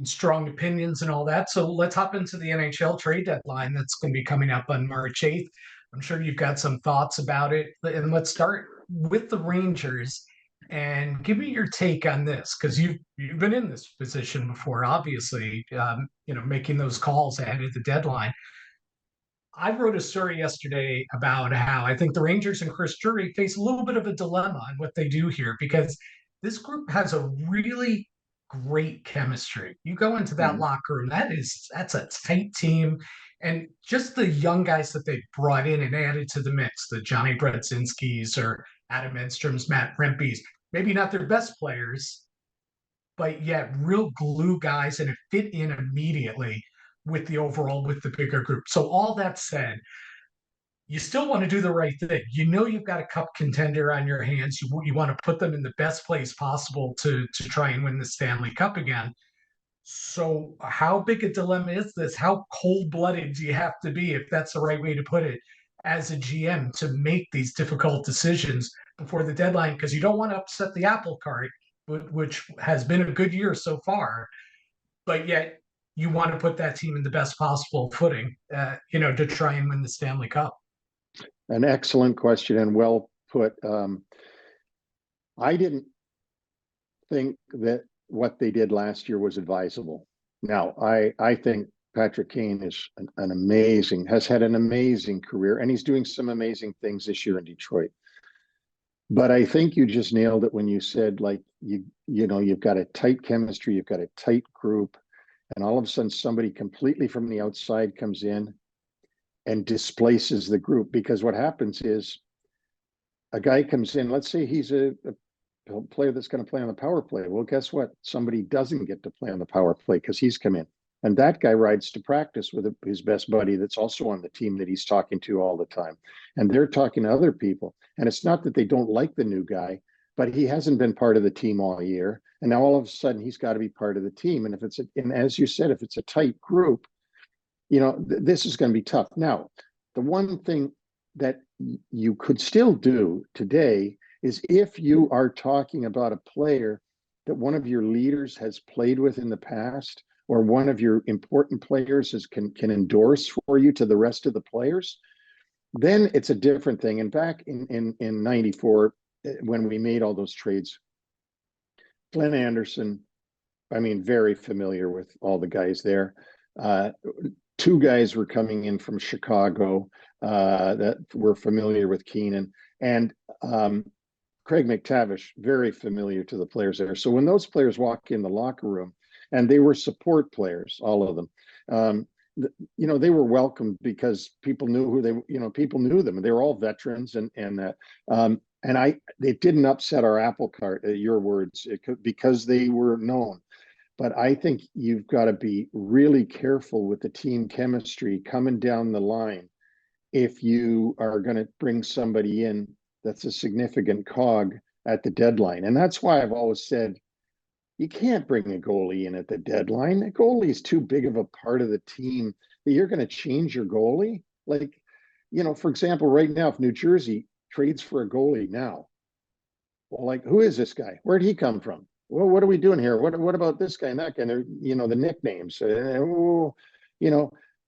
strong opinions and all that. So let's hop into the NHL trade deadline that's going to be coming up on March 8th. I'm sure you've got some thoughts about it. And let's start with the Rangers and give me your take on this because you've been in this position before, obviously, making those calls ahead of the deadline. I wrote a story yesterday about how I think the Rangers and Chris Drury face a little bit of a dilemma on what they do here because this group has a really great chemistry. You go into that Mhm. locker room, that's a tight team. And just the young guys that they brought in and added to the mix, the Johnny Brodzinskis or Adam Edstrom's, Matt Rempe's, maybe not their best players, but yet real glue guys and it fit in immediately with the bigger group. So all that said, you still want to do the right thing. You know you've got a cup contender on your hands. You want to put them in the best place possible to try and win the Stanley Cup again. So how big a dilemma is this? How cold-blooded do you have to be, if that's the right way to put it, as a GM to make these difficult decisions before the deadline? Because you don't want to upset the apple cart, which has been a good year so far, but yet you want to put that team in the best possible footing, to try and win the Stanley Cup. An excellent question and well put. I didn't think that what they did last year was advisable. Now, I think Patrick Kane is has had an amazing career, and he's doing some amazing things this year in Detroit. But I think you just nailed it when you said, like, you've got a tight chemistry, you've got a tight group, and all of a sudden somebody completely from the outside comes in and displaces the group. Because what happens is a guy comes in, let's say he's a player that's going to play on the power play. Well, guess what? Somebody doesn't get to play on the power play because he's come in. And that guy rides to practice with his best buddy that's also on the team that he's talking to all the time. And they're talking to other people. And it's not that they don't like the new guy, but he hasn't been part of the team all year. And now all of a sudden he's got to be part of the team. And and as you said, if it's a tight group, this is going to be tough. Now, the one thing that you could still do today is if you are talking about a player that one of your leaders has played with in the past, or one of your important players can endorse for you to the rest of the players, then it's a different thing. And back in 94, when we made all those trades, Glenn Anderson, very familiar with all the guys there. Two guys were coming in from Chicago that were familiar with Keenan, and Craig McTavish, very familiar to the players there. So when those players walk in the locker room, and they were support players, all of them, they were welcomed because people knew people knew them, and they were all veterans, and it didn't upset our apple cart, your words, because they were known. But I think you've got to be really careful with the team chemistry coming down the line if you are going to bring somebody in that's a significant cog at the deadline. And that's why I've always said you can't bring a goalie in at the deadline. A goalie is too big of a part of the team that you're going to change your goalie. Like, for example, right now, if New Jersey trades for a goalie now, well, like, who is this guy? Where'd he come from? Well, what are we doing here? What about this guy and that guy? And the nicknames.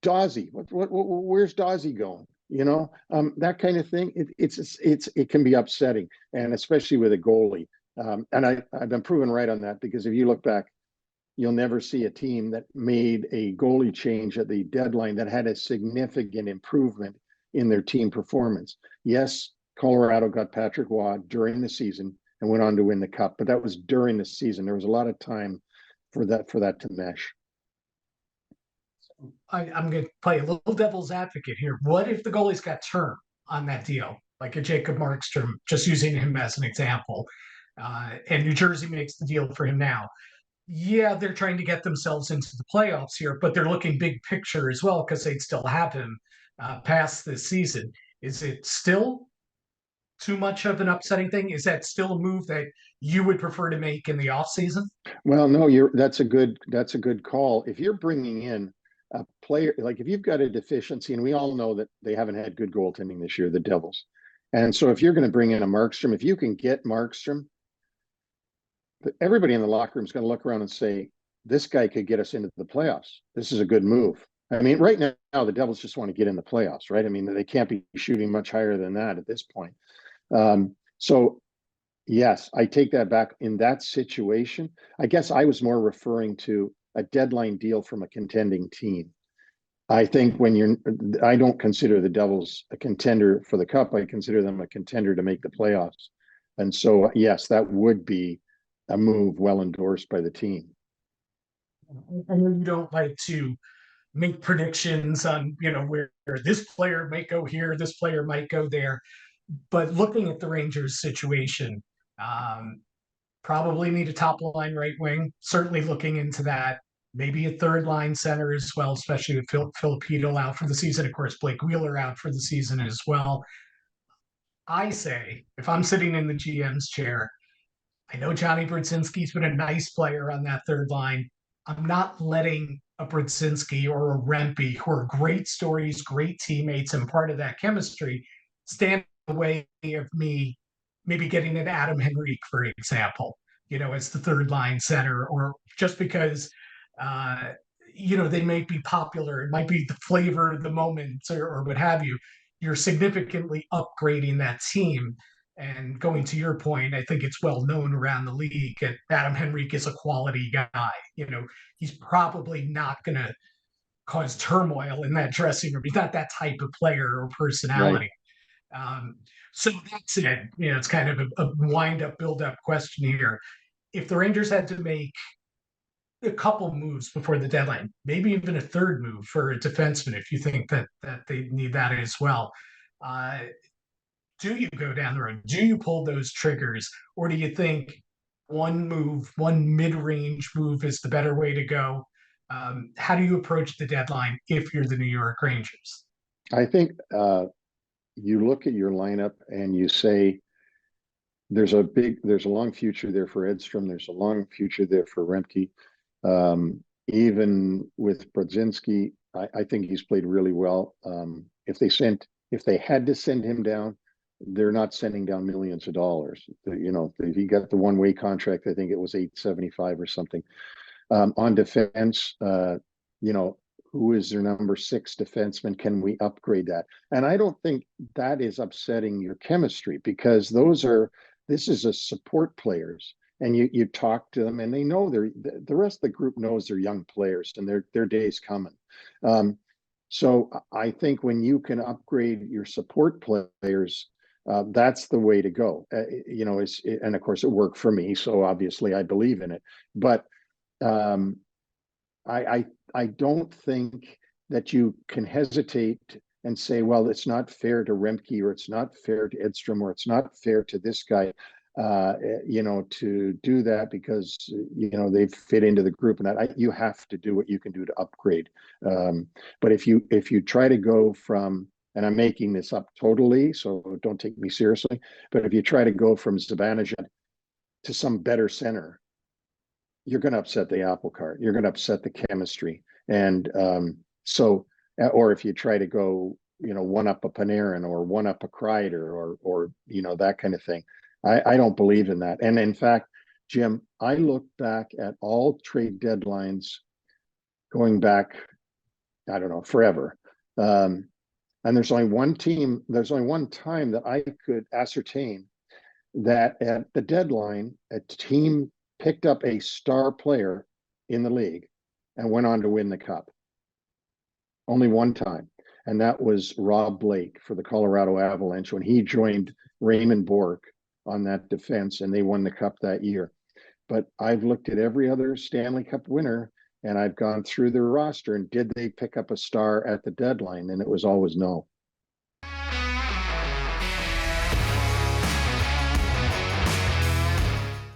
Dawsey. Where's Dawsey going? That kind of thing. It can be upsetting, and especially with a goalie. And I've been proven right on that, because if you look back, you'll never see a team that made a goalie change at the deadline that had a significant improvement in their team performance. Yes, Colorado got Patrick Waugh during the season and went on to win the cup, but that was during the season. There was a lot of time for that to mesh. I'm going to play a little devil's advocate here. What if the goalie's got term on that deal, like a Jacob Markstrom, just using him as an example, and New Jersey makes the deal for him now? Yeah, they're trying to get themselves into the playoffs here, but they're looking big picture as well because they'd still have him past this season. Is it still too much of an upsetting thing? Is that still a move that you would prefer to make in the offseason? Well, no, that's a good call. If you're bringing in a player, like if you've got a deficiency, and we all know that they haven't had good goaltending this year, the Devils. And so if you're going to bring in a Markstrom, if you can get Markstrom, everybody in the locker room is going to look around and say, this guy could get us into the playoffs. This is a good move. I mean, right now the Devils just want to get in the playoffs, right? I mean, they can't be shooting much higher than that at this point. So yes, I take that back. In that situation, I guess I was more referring to a deadline deal from a contending team. I think I don't consider the Devils a contender for the Cup. I consider them a contender to make the playoffs. And so, yes, that would be a move well endorsed by the team. I know you don't like to make predictions on, where this player might go here, this player might go there. But looking at the Rangers situation, um, probably need a top line right wing. Certainly looking into that. Maybe a third line center as well, especially with Filipino out for the season. Of course, Blake Wheeler out for the season as well. I say, if I'm sitting in the GM's chair, I know Johnny Brodzinski's been a nice player on that third line. I'm not letting a Brodzinski or a Rempe, who are great stories, great teammates, and part of that chemistry, stand in the way of me maybe getting an Adam Henrique, for example, as the third line center, or just because, uh, they may be popular. It might be the flavor of the moment or what have you. You're significantly upgrading that team. And going to your point, I think it's well known around the league that Adam Henrique is a quality guy. He's probably not going to cause turmoil in that dressing room. He's not that type of player or Right. personality. Um, so that's it. It's kind of a wind up, build up question here. If the Rangers had to make a couple moves before the deadline, maybe even a third move for a defenseman, if you think that they need that as well. Uh, do you go down the road? Do you pull those triggers? Or do you think one mid-range move is the better way to go? How do you approach the deadline if you're the New York Rangers? I think you look at your lineup and you say there's a long future there for Edstrom. There's a long future there for Remke. Even with Brodzinski, I think he's played really well. If they had to send him down, they're not sending down millions of dollars. He got the one-way contract. I think it was 875 or something. On defense, who is their number 6 defenseman? Can we upgrade that? And I don't think that is upsetting your chemistry, because this is a support players, and you talk to them and they know the rest of the group knows they're young players and their day's coming. So I think when you can upgrade your support players, that's the way to go. And of course it worked for me, so obviously I believe in it. But I don't think that you can hesitate and say, well, it's not fair to Remke, or it's not fair to Edstrom, or it's not fair to this guy, to do that because, they fit into the group, and that you have to do what you can do to upgrade. But if you try to go from, and I'm making this up totally, so don't take me seriously, but if you try to go from Zibanejad to some better center, you're going to upset the apple cart. You're going to upset the chemistry. And or if you try to go, one up a Panarin or one up a Kreider or that kind of thing. I don't believe in that. And in fact, Jim, I look back at all trade deadlines going back, I don't know, forever. And there's only one time that I could ascertain that at the deadline, a team picked up a star player in the league and went on to win the Cup. Only one time. And that was Rob Blake for the Colorado Avalanche when he joined Raymond Bourque on that defense, and they won the Cup that year. But I've looked at every other Stanley Cup winner, and I've gone through their roster, and did they pick up a star at the deadline? And it was always no.